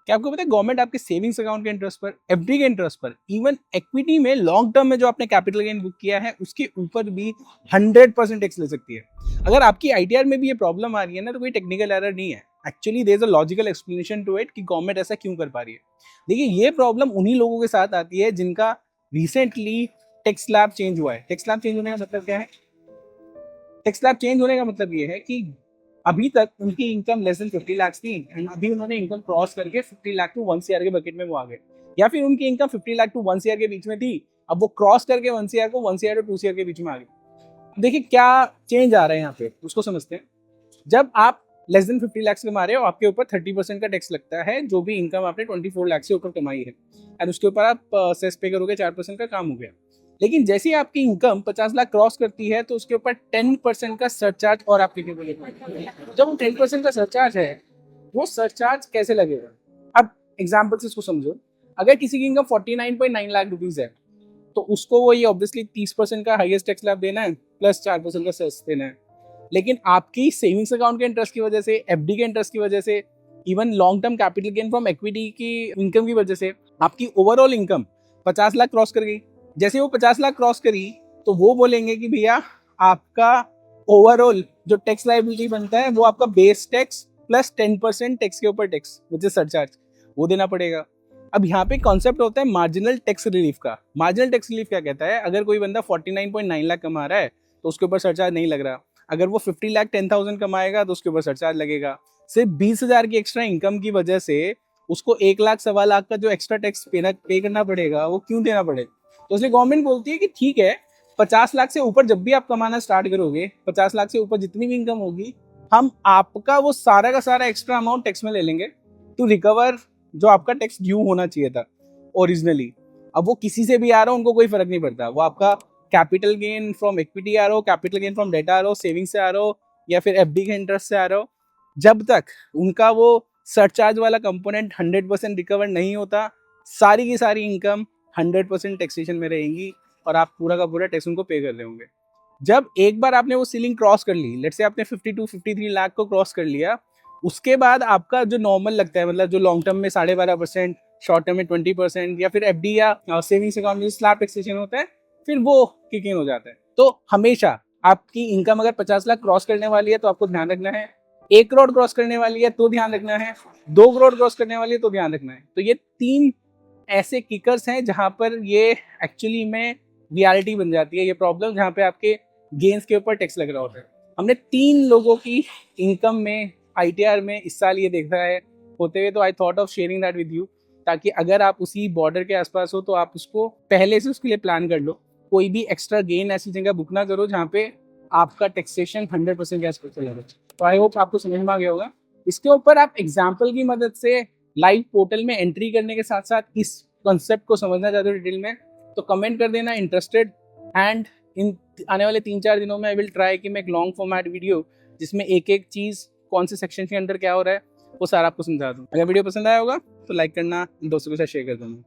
क्या आपको पता है गवर्नमेंट आपके सेविंग्स अकाउंट के इंटरेस्ट पर, एफडी के इंटरेस्ट पर, इवन इक्विटी में लॉन्ग टर्म में जो आपने कैपिटल गेन बुक किया है उसके ऊपर भी 100% टैक्स ले सकती है। अगर आपकी आईटीआर में भी ये प्रॉब्लम आ रही है ना, तो कोई टेक्निकल एरर नहीं है, actually there is a logical explanation to it कि गवर्नमेंट ऐसा क्यों कर पा रही है। देखिए, ये प्रॉब्लम उन्हीं लोगों के साथ आती है जिनका रिसेंटली टैक्स स्लैब चेंज हुआ है। टैक्स स्लैब चेंज होने का मतलब क्या है? टैक्स स्लैब चेंज होने का मतलब ये है कि अभी तक उनकी इनकम लेस देन 50 लाख थी एंड अभी उन्होंने इनकम क्रॉस करके 50 लाख टू 1 सीआर के बकेट में वो आ गए, या फिर उनकी इनकम 50 लाख टू 1 सीआर के बीच में थी, अब वो क्रॉस करके 1 सीआर को 1 सीआर टू 2 सीआर के बीच में आ गई। देखिए क्या चेंज आ रहा है यहाँ पे, उसको समझते हैं। जब आप लेस देन 50 लाख कमा रहे हो, आपके ऊपर 30% का टैक्स लगता है, जो भी इनकम आपने 24 लाख से ऊपर कमाई है, एंड उसके ऊपर आप सेस पे करोगे, 4% का काम हो गया। लेकिन जैसे ही आपकी इनकम 50 लाख क्रॉस करती है तो उसके ऊपर 10% का सरचार्ज और एप्लीकेबल है। जब वो 10% का सरचार्ज है, वो सरचार्ज कैसे लगेगा? अब एग्जाम्पल से इसको समझो। अगर किसी की इनकम 49.9 लाख रुपीज है, तो उसको वो ये ऑब्वियसली 30% का हाईएस्ट टैक्स स्लैब देना है प्लस 4% का सेस देना है। लेकिन आपकी सेविंग्स अकाउंट के इंटरेस्ट की वजह से, एफडी के इंटरेस्ट की वजह से, even long term capital gain from equity की इनकम की वजह से आपकी ओवरऑल इनकम 50 लाख क्रॉस कर गई। जैसे वो 50 लाख क्रॉस करी तो वो बोलेंगे कि भैया आपका ओवरऑल जो टैक्स लायबिलिटी बनता है वो आपका बेस टैक्स प्लस 10% टैक्स के ऊपर टैक्स विच इज सरचार्ज, वो देना पड़ेगा। अब यहाँ पे कॉन्सेप्ट होता है मार्जिनल टैक्स रिलीफ का। मार्जिनल टैक्स रिलीफ क्या कहता है? अगर कोई बंदा 49.9 लाख कमा रहा है तो उसके ऊपर सरचार्ज नहीं लग रहा। अगर वो 50 लाख 10,000 कमाएगा तो उसके ऊपर सरचार्ज लगेगा। सिर्फ 20,000 की एक्स्ट्रा इनकम की वजह से उसको 1 लाख 1.25 लाख का जो एक्स्ट्रा टैक्स पे करना पड़ेगा, वो क्यों देना पड़ेगा? तो इसलिए गवर्नमेंट बोलती है कि ठीक है, 50 लाख से ऊपर जब भी आप कमाना स्टार्ट करोगे, 50 लाख से ऊपर जितनी भी इनकम होगी, हम आपका वो सारा का सारा एक्स्ट्रा अमाउंट टैक्स में ले लेंगे टू रिकवर जो आपका टैक्स ड्यू होना चाहिए था ओरिजिनली। अब वो किसी से भी आ रहा हो, उनको कोई फर्क नहीं पड़ता। वो आपका कैपिटल गेन फ्रॉम इक्विटी आ रहा हो, कैपिटल गेन फ्रॉम डेट आ रहा हो, सेविंग से आ रहा हो, या फिर एफडी के इंटरेस्ट से आ रहा हो, जब तक उनका वो सरचार्ज वाला कंपोनेंट 100% रिकवर नहीं होता, सारी की सारी इनकम 100% टैक्सेशन में रहेंगी और आप पूरा का पूरा टैक्स उनको पे कर रहे होंगे। जब एक बार आपने वो सीलिंग क्रॉस कर ली, लेट्स से आपने 52-53 लाख को क्रॉस कर लिया, उसके बाद आपका जो नॉर्मल लगता है, मतलब जो लॉन्ग टर्म में 12.5%, शॉर्ट टर्म में 20% या फिर एफडी या सेविंग्स अकाउंट में स्लैब टैक्सेशन होता है, फिर वो किक इन हो जाता है। तो हमेशा आपकी इनकम अगर 50 लाख क्रॉस करने वाली है तो आपको ध्यान रखना है, 1 करोड़ क्रॉस करने वाली है तो ध्यान रखना है, 2 करोड़ क्रॉस करने वाली है तो ध्यान रखना है। तो ये 3 ऐसे किकर्स हैं जहां पर ये एक्चुअली में रियलिटी बन जाती है, ये प्रॉब्लम, जहां पे आपके गेन्स के ऊपर टैक्स लग रहा होता है। हमने 3 लोगों की इनकम में आईटीआर में इस साल ये देखा है होते हुए, तो I thought of sharing that with you, ताकि अगर आप उसी बॉर्डर के आसपास हो तो आप उसको पहले से उसके लिए प्लान कर लो। कोई भी एक्स्ट्रा गेन ऐसी जगह बुक ना करो जहाँ पे आपका टैक्सेशन 100% गैस पर चला जाए। तो आई होप आपको समझ में आ गया होगा। इसके ऊपर आप एग्जाम्पल की मदद से लाइव पोर्टल में एंट्री करने के साथ साथ इस कॉन्सेप्ट को समझना चाहते हो डिटेल में, तो कमेंट कर देना इंटरेस्टेड। एंड इन आने वाले 3-4 दिनों में आई विल ट्राई कि मैं एक लॉन्ग फॉर्मेट वीडियो जिसमें एक एक चीज़ कौन से सेक्शन के अंदर क्या हो रहा है वो सारा आपको समझा दूँ। अगर वीडियो पसंद आया होगा तो लाइक करना, दोस्तों के साथ शेयर कर देना।